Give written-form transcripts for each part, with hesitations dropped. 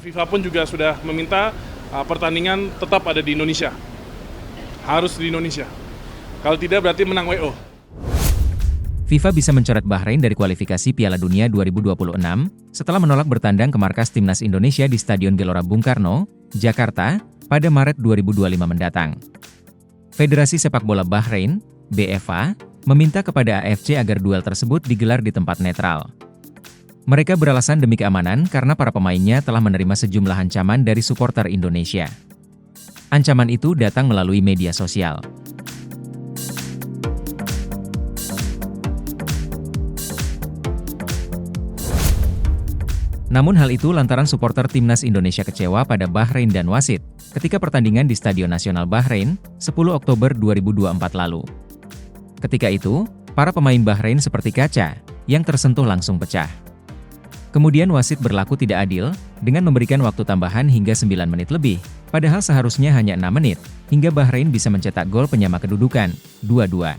FIFA pun juga sudah meminta pertandingan tetap ada di Indonesia. Harus di Indonesia. Kalau tidak berarti menang WO. FIFA bisa mencoret Bahrain dari kualifikasi Piala Dunia 2026 setelah menolak bertandang ke markas Timnas Indonesia di Stadion Gelora Bung Karno, Jakarta, pada Maret 2025 mendatang. Federasi Sepak Bola Bahrain, BFA, meminta kepada AFC agar duel tersebut digelar di tempat netral. Mereka beralasan demi keamanan karena para pemainnya telah menerima sejumlah ancaman dari supporter Indonesia. Ancaman itu datang melalui media sosial. Namun hal itu lantaran supporter Timnas Indonesia kecewa pada Bahrain dan wasit ketika pertandingan di Stadion Nasional Bahrain, 10 Oktober 2024 lalu. Ketika itu, para pemain Bahrain seperti kaca yang tersentuh langsung pecah. Kemudian wasit berlaku tidak adil dengan memberikan waktu tambahan hingga 9 menit lebih, padahal seharusnya hanya 6 menit, hingga Bahrain bisa mencetak gol penyama kedudukan, 2-2.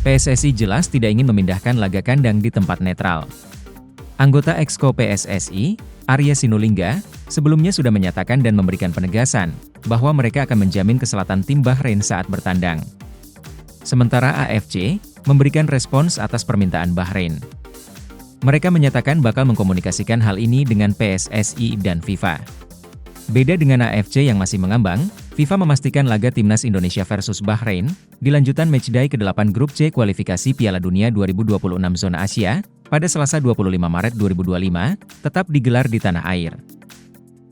PSSI jelas tidak ingin memindahkan laga kandang di tempat netral. Anggota Exco PSSI, Arya Sinulinga, sebelumnya sudah menyatakan dan memberikan penegasan bahwa mereka akan menjamin keselamatan tim Bahrain saat bertandang. Sementara AFC memberikan respons atas permintaan Bahrain. Mereka menyatakan bakal mengkomunikasikan hal ini dengan PSSI dan FIFA. Beda dengan AFC yang masih mengambang, FIFA memastikan laga Timnas Indonesia versus Bahrain di lanjutan matchday ke-8 Grup C kualifikasi Piala Dunia 2026 zona Asia pada Selasa 25 Maret 2025 tetap digelar di tanah air.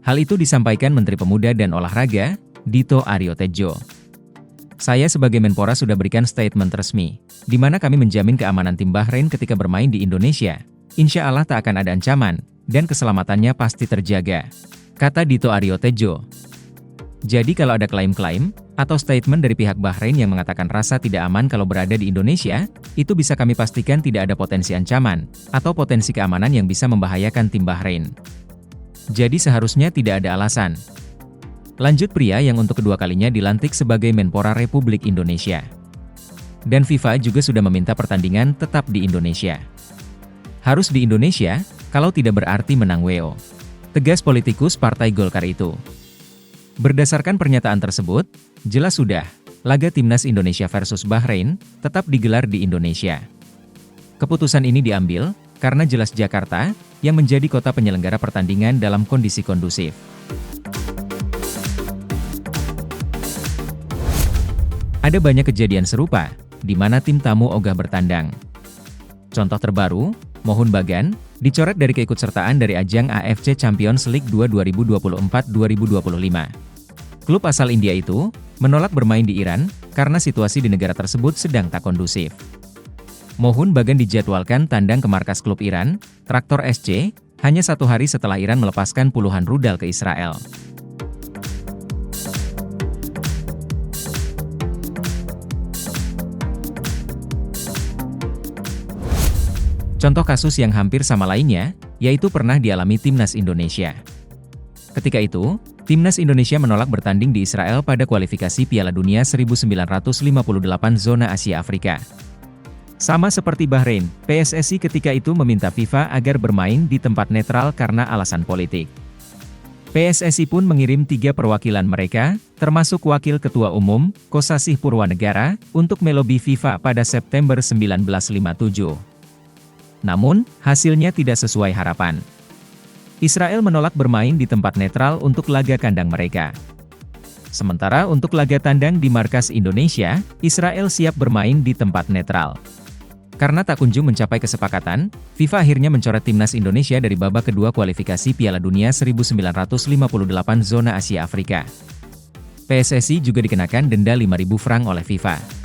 Hal itu disampaikan Menteri Pemuda dan Olahraga, Dito Aryo Tejo. Saya sebagai Menpora sudah berikan statement resmi, di mana kami menjamin keamanan tim Bahrain ketika bermain di Indonesia. Insya Allah tak akan ada ancaman, dan keselamatannya pasti terjaga, kata Dito Aryo Tejo. Jadi kalau ada klaim-klaim, atau statement dari pihak Bahrain yang mengatakan rasa tidak aman kalau berada di Indonesia, itu bisa kami pastikan tidak ada potensi ancaman, atau potensi keamanan yang bisa membahayakan tim Bahrain. Jadi seharusnya tidak ada alasan. Lanjut pria yang untuk kedua kalinya dilantik sebagai Menpora Republik Indonesia. Dan FIFA juga sudah meminta pertandingan tetap di Indonesia. Harus di Indonesia, kalau tidak berarti menang WO. Tegas politikus Partai Golkar itu. Berdasarkan pernyataan tersebut, jelas sudah, laga Timnas Indonesia versus Bahrain tetap digelar di Indonesia. Keputusan ini diambil karena jelas Jakarta yang menjadi kota penyelenggara pertandingan dalam kondisi kondusif. Ada banyak kejadian serupa, di mana tim tamu ogah bertandang. Contoh terbaru, Mohun Bagan, dicoret dari keikutsertaan dari ajang AFC Champions League 2 2024-2025. Klub asal India itu menolak bermain di Iran karena situasi di negara tersebut sedang tak kondusif. Mohun Bagan dijadwalkan tandang ke markas klub Iran, Traktor SC, hanya 1 hari setelah Iran melepaskan puluhan rudal ke Israel. Contoh kasus yang hampir sama lainnya, yaitu pernah dialami Timnas Indonesia. Ketika itu, Timnas Indonesia menolak bertanding di Israel pada kualifikasi Piala Dunia 1958 zona Asia Afrika. Sama seperti Bahrain, PSSI ketika itu meminta FIFA agar bermain di tempat netral karena alasan politik. PSSI pun mengirim 3 perwakilan mereka, termasuk Wakil Ketua Umum, Kosasih Purwanegara, untuk melobi FIFA pada September 1957. Namun, hasilnya tidak sesuai harapan. Israel menolak bermain di tempat netral untuk laga kandang mereka. Sementara untuk laga tandang di markas Indonesia, Israel siap bermain di tempat netral. Karena tak kunjung mencapai kesepakatan, FIFA akhirnya mencoret Timnas Indonesia dari babak kedua kualifikasi Piala Dunia 1958 zona Asia Afrika. PSSI juga dikenakan denda 5.000 franc oleh FIFA.